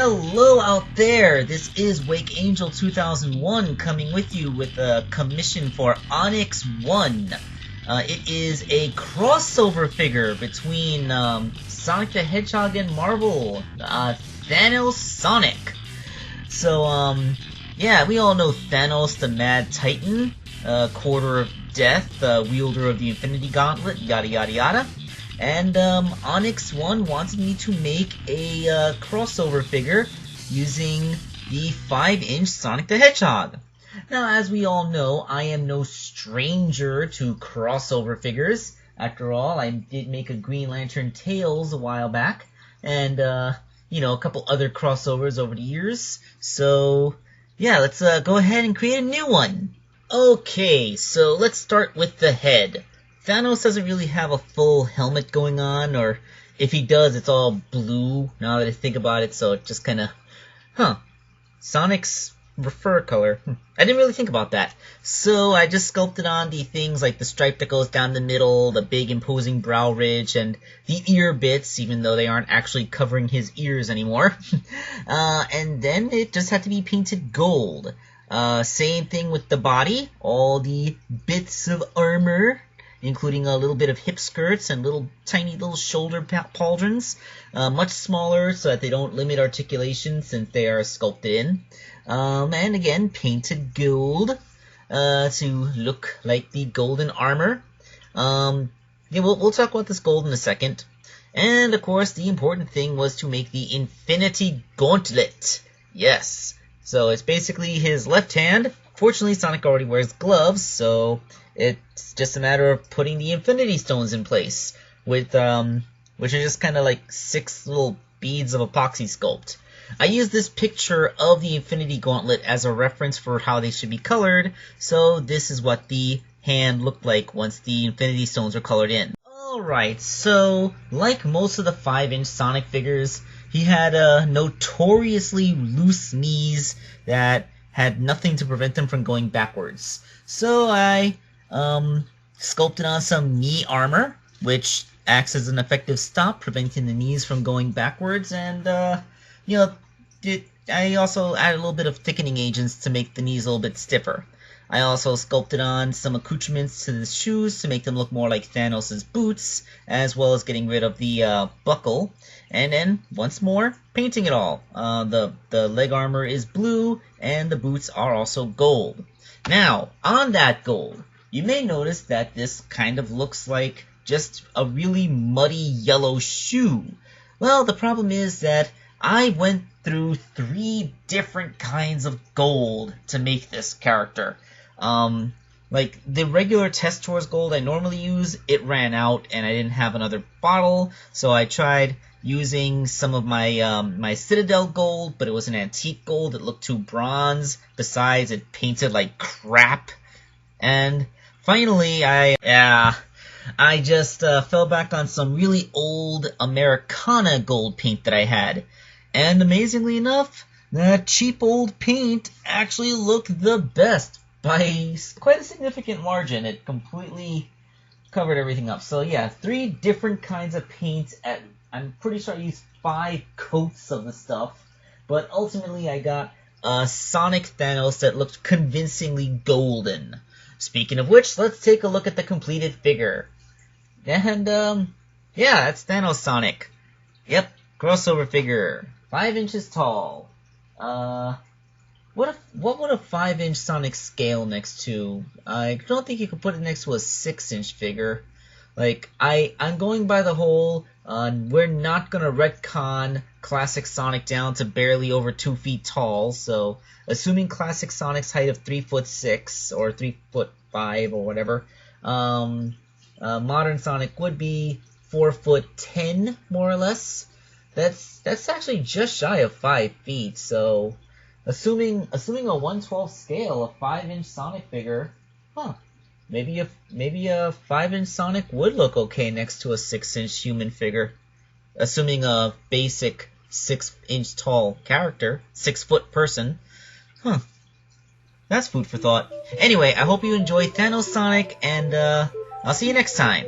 Hello out there! This is Wake Angel 2001 coming with you with a commission for Onyxx1. It is a crossover figure between Sonic the Hedgehog and Marvel, Thanos Sonic. So, yeah, we all know Thanos the Mad Titan, Quarter of Death, wielder of the Infinity Gauntlet, yada yada yada. And Onyxx1 wanted me to make a crossover figure using the 5-inch Sonic the Hedgehog. Now, as we all know, I am no stranger to crossover figures. After all, I did make a Green Lantern Tales a while back, and, you know, a couple other crossovers over the years. So, yeah, let's go ahead and create a new one. Okay, so let's start with the head. Thanos doesn't really have a full helmet going on, or if he does, it's all blue, now that I think about it, so it just kinda, Sonic's fur color. I didn't really think about that. So I just sculpted on the things like the stripe that goes down the middle, the big imposing brow ridge, and the ear bits, even though they aren't actually covering his ears anymore. And then it just had to be painted gold. Same thing with the body, all the bits of armor, including a little bit of hip skirts and tiny little shoulder pauldrons, much smaller so that they don't limit articulation since they are sculpted in. And again, painted gold to look like the golden armor. Yeah, we'll talk about this gold in a second. And of course, the important thing was to make the Infinity Gauntlet. Yes, so it's basically his left hand. Fortunately, Sonic already wears gloves, so it's just a matter of putting the Infinity Stones in place, with which are just kind of like 6 little beads of epoxy sculpt. I used this picture of the Infinity Gauntlet as a reference for how they should be colored, so this is what the hand looked like once the Infinity Stones are colored in. Alright, so like most of the 5-inch Sonic figures, he had notoriously loose knees that had nothing to prevent them from going backwards. So I sculpted on some knee armor, which acts as an effective stop, preventing the knees from going backwards, and you know, I also added a little bit of thickening agents to make the knees a little bit stiffer. I also sculpted on some accoutrements to the shoes to make them look more like Thanos' boots, as well as getting rid of the buckle. And then, once more, painting it all. The leg armor is blue, and the boots are also gold. Now, on that gold, you may notice that this kind of looks like just a really muddy yellow shoe. Well, the problem is that I went through 3 different kinds of gold to make this character. Like, the regular Test Tours gold I normally use, it ran out, and I didn't have another bottle, so I tried using some of my my Citadel gold, but it was an antique gold. It looked too bronze. Besides, it painted like crap. And finally, I just fell back on some really old Americana gold paint that I had. And amazingly enough, that cheap old paint actually looked the best by quite a significant margin. It completely covered everything up. So yeah, 3 different kinds of paints. I'm pretty sure I used 5 coats of the stuff, but ultimately I got a Sonic Thanos that looked convincingly golden. Speaking of which, let's take a look at the completed figure. And yeah, that's Thanos Sonic. Yep, crossover figure, 5 inches tall. What would a 5-inch Sonic scale next to? I don't think you could put it next to a 6-inch figure. Like, I'm going by the whole, we're not gonna retcon classic Sonic down to barely over 2 feet tall, so assuming classic Sonic's height of 3'6" or 3'5" or whatever, modern Sonic would be 4'10", more or less. That's actually just shy of 5 feet, so assuming a 1/12 scale, a 5-inch Sonic figure, maybe a 5-inch Sonic would look okay next to a 6-inch human figure. Assuming a basic 6-inch tall character, 6-foot person. That's food for thought. Anyway, I hope you enjoyed Thanos Sonic, and I'll see you next time.